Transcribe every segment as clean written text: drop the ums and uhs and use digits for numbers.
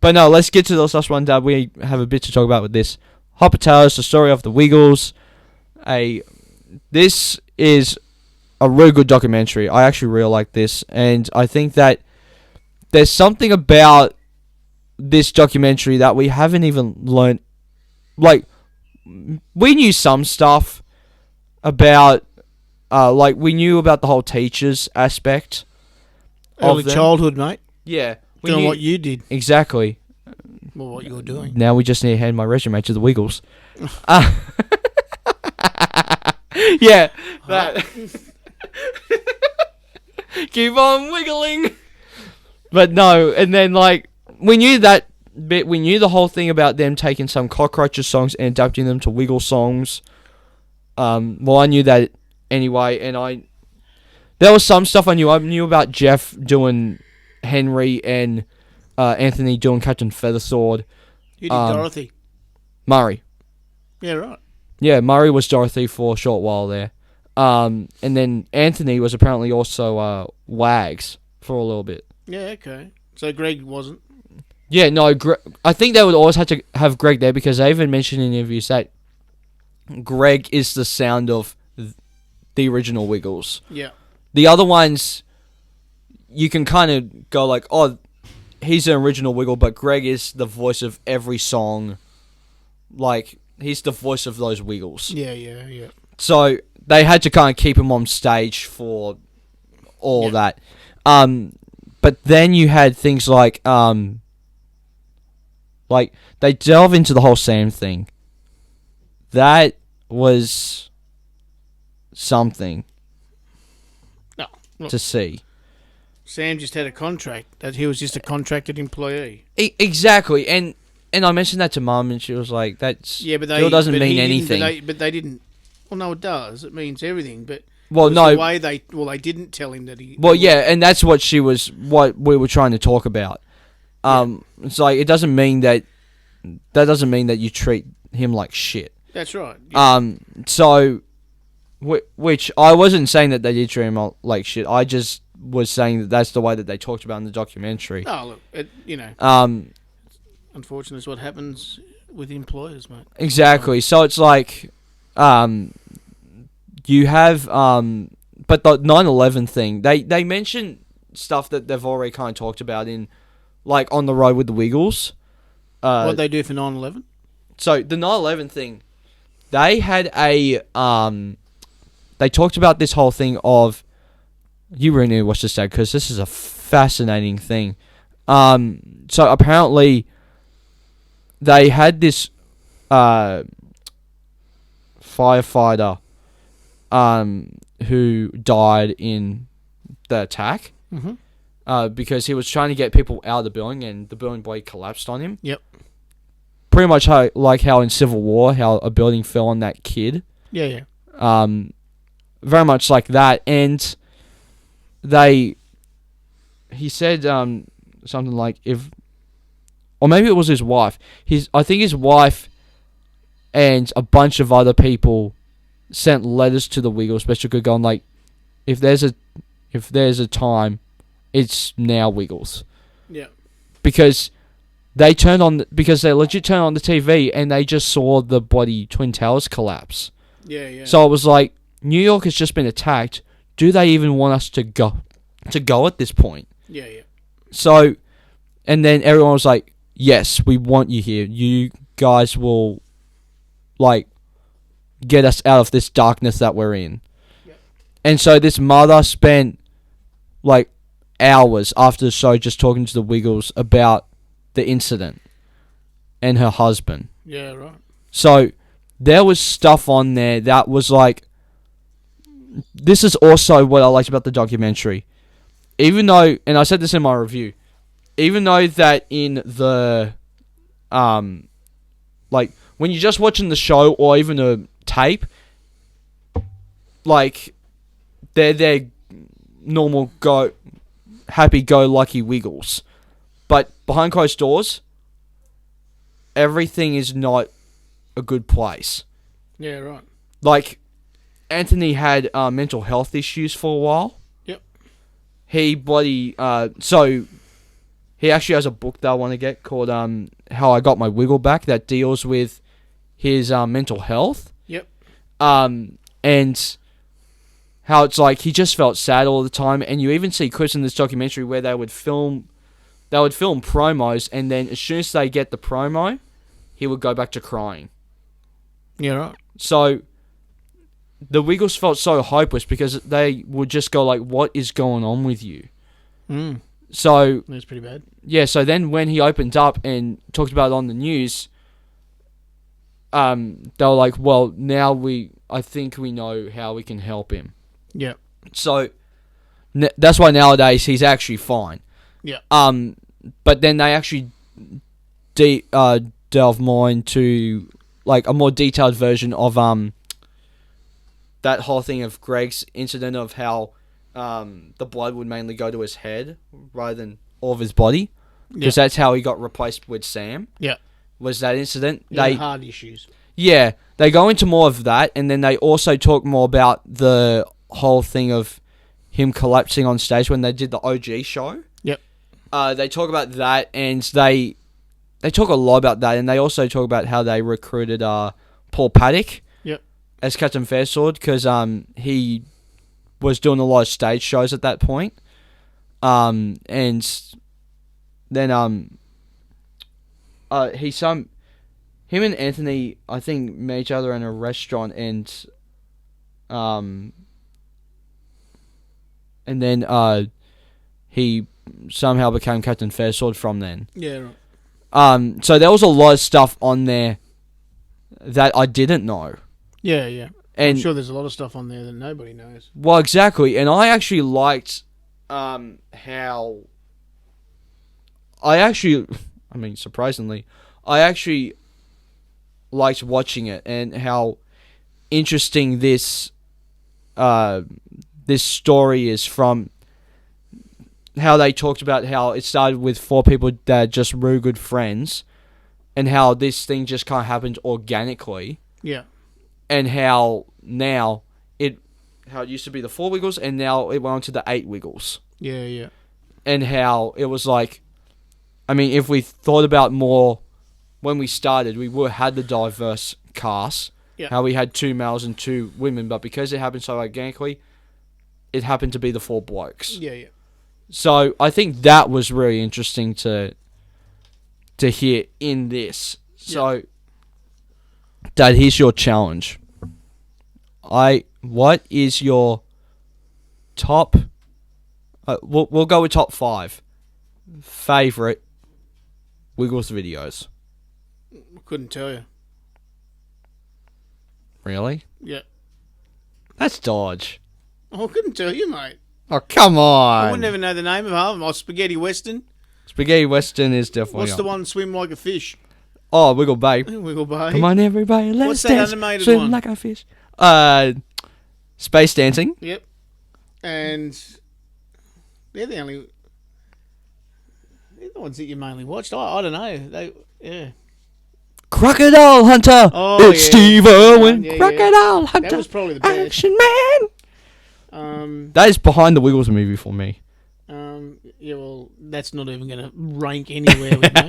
But no, let's get to the last one, Dad. We have a bit to talk about with this. Hot Potatoes, the story of the Wiggles. This is a really good documentary. I actually really like this, and I think that there's something about this documentary that we haven't even learned. Like, we knew some stuff about, we knew about the whole teachers aspect. Early childhood, mate. Yeah. Doing what you did. Exactly. Well, what you were doing. Now we just need to hand my resume to the Wiggles. Yeah. That. Keep on wiggling. But no, and then, like, we knew that bit. We knew the whole thing about them taking some Cockroaches songs and adapting them to Wiggle songs. Well, I knew that anyway, and there was some stuff I knew. I knew about Jeff doing Henry and Anthony doing Captain Feathersword. You did Dorothy. Murray. Yeah, right. Yeah, Murray was Dorothy for a short while there. And then Anthony was apparently also Wags for a little bit. Yeah, okay. So Greg wasn't. Yeah, no, I think they would always have to have Greg there because they even mentioned in interviews that Greg is the sound of the original Wiggles. Yeah. The other ones, you can kind of go like, oh, he's an original Wiggle, but Greg is the voice of every song. Like, he's the voice of those Wiggles. Yeah. So they had to kind of keep him on stage for all that. But then you had things like they delve into the whole Sam thing. That was something to see. Sam just had a contract. That he was just a contracted employee. Exactly, and I mentioned that to Mum, and she was like, "That still doesn't mean anything." But they didn't. Well, no, it does. It means everything. But no, the way they didn't tell him that he. Well, yeah, and that's what we were trying to talk about. It's like it doesn't mean that doesn't mean that you treat him like shit. That's right. Yeah. So, which I wasn't saying that they did treat him like shit. I just was saying that that's the way that they talked about in the documentary. Oh, look, unfortunately, it's what happens with employers, mate. Exactly. So it's like, you have, but the 9/11 thing, they mention stuff that they've already kind of talked about in, like, On the Road with the Wiggles. What they do for 9/11? So the 9/11 thing, they had they talked about this whole thing of, you really need to watch this, Dad, because this is a fascinating thing. So apparently, they had this firefighter who died in the attack because he was trying to get people out of the building, and the building block collapsed on him. Yep. Pretty much like how in Civil War, how a building fell on that kid. Yeah. Very much like that, and he said something like, or maybe it was his wife. I think his wife and a bunch of other people sent letters to the Wiggles, basically going like, if there's a time, it's now, Wiggles. Yeah. Because they legit turned on the TV and they just saw the bloody Twin Towers collapse. Yeah. So it was like, New York has just been attacked. Do they even want us to go at this point? Yeah. So, and then everyone was like, yes, we want you here. You guys will, like, get us out of this darkness that we're in. Yep. And so this mother spent, like, hours after the show just talking to the Wiggles about the incident and her husband. Yeah, right. So there was stuff on there that was like, this is also what I liked about the documentary. Even though, and I said this in my review, even though that in the, like, when you're just watching the show or even a tape, like, they're normal happy-go-lucky Wiggles. But behind closed doors, everything is not a good place. Yeah, right. Like, Anthony had mental health issues for a while. Yep. He he actually has a book that I want to get called How I Got My Wiggle Back that deals with his mental health. Yep. And how it's like he just felt sad all the time, and you even see clips in this documentary where they would film promos, and then as soon as they get the promo, he would go back to crying. Yeah, right. So the Wiggles felt so hopeless because they would just go like, "What is going on with you?" Mm. So That's pretty bad. yeah. So then when he opened up and talked about it on the news, they were like, "Well, now I think we know how we can help him." Yeah. So that's why nowadays he's actually fine. Yeah. But then they actually delve more into like a more detailed version of that whole thing of Greg's incident of how the blood would mainly go to his head rather than all of his body, because that's how he got replaced with Sam. Yeah. Was that incident? They heart issues. Yeah, they go into more of that, and then they also talk more about the whole thing of him collapsing on stage when they did the OG show. Yep. They talk about that, and they talk a lot about that, and they also talk about how they recruited Paul Paddock. Yep. As Captain Fairsword, because he was doing a lot of stage shows at that point. And then him and Anthony, I think, met each other in a restaurant, and then he somehow became Captain Fairsword from then. Yeah, right. So there was a lot of stuff on there that I didn't know. Yeah, yeah. And I'm sure there's a lot of stuff on there that nobody knows. Well, exactly. And I actually liked surprisingly, I actually liked watching it and how interesting this story is, from how they talked about how it started with 4 people that are just really good friends, and how this thing just kind of happened organically. Yeah. And how it used to be the 4 Wiggles, and now it went on to the 8 Wiggles. Yeah, yeah. And how it was like, I mean, if we thought about more when we started, we would have had the diverse cast. Yeah. How we had 2 males and 2 women, but because it happened so organically, it happened to be the 4 blokes. Yeah, yeah. So I think that was really interesting to hear in this. So, Dad, here's your challenge. What is your top? We'll go with top 5 favorite Wiggles videos. I couldn't tell you. Really? Yeah. That's dodge. I couldn't tell you, mate. Oh, come on. I wouldn't even know the name of half of them. Oh, Spaghetti Western. Spaghetti Western is definitely What's the up. one, Swim Like a Fish? Oh, Wiggle Bay. Wiggle Bay. Come on, everybody, let's What's that dance. animated Swim one? like a fish. Space Dancing. Yep. And they're the ones that you mainly watched. I don't know. Yeah. Crocodile Hunter. Oh, It's yeah. Steve Irwin. Yeah, Crocodile Hunter. That was probably the best. Action Man. That is behind the Wiggles movie for me. Yeah, well, that's not even going to rank anywhere with me.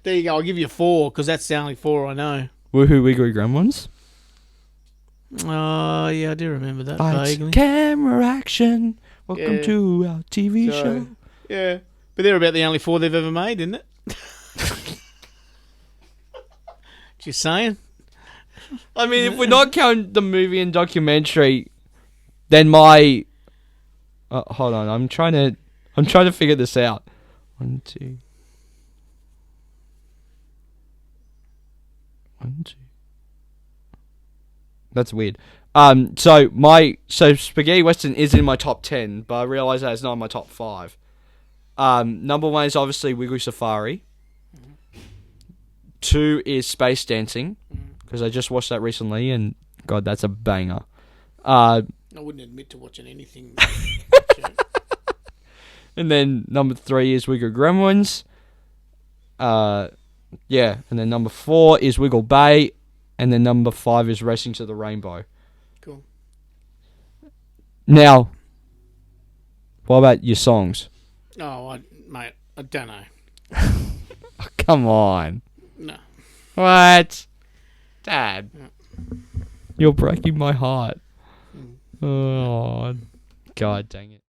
There you go. I'll give you 4 because that's the only 4 I know. Woohoo Wiggly Gremlins. Oh, yeah, I do remember that Lights, vaguely. camera, action. Welcome Yeah. to our TV So, show. Yeah, but they're about the only 4 they've ever made, isn't it? Just saying. I mean, if we're not counting the movie and documentary, then my... hold on, I'm trying to figure this out. 1, 2... 1, 2... That's weird. So Spaghetti Western is in my top 10, but I realise that it's not in my top 5. Number 1 is obviously Wiggly Safari. 2 is Space Dancing, because I just watched that recently, and God, that's a banger. I wouldn't admit to watching anything. And then number 3 is Wiggle Gremlins. Yeah, and then number 4 is Wiggle Bay, and then number 5 is Racing to the Rainbow. Cool. Now, what about your songs? Oh, mate, I don't know. Oh, come on. No. What? Dad. Yeah. You're breaking my heart. Mm. Oh, God dang it.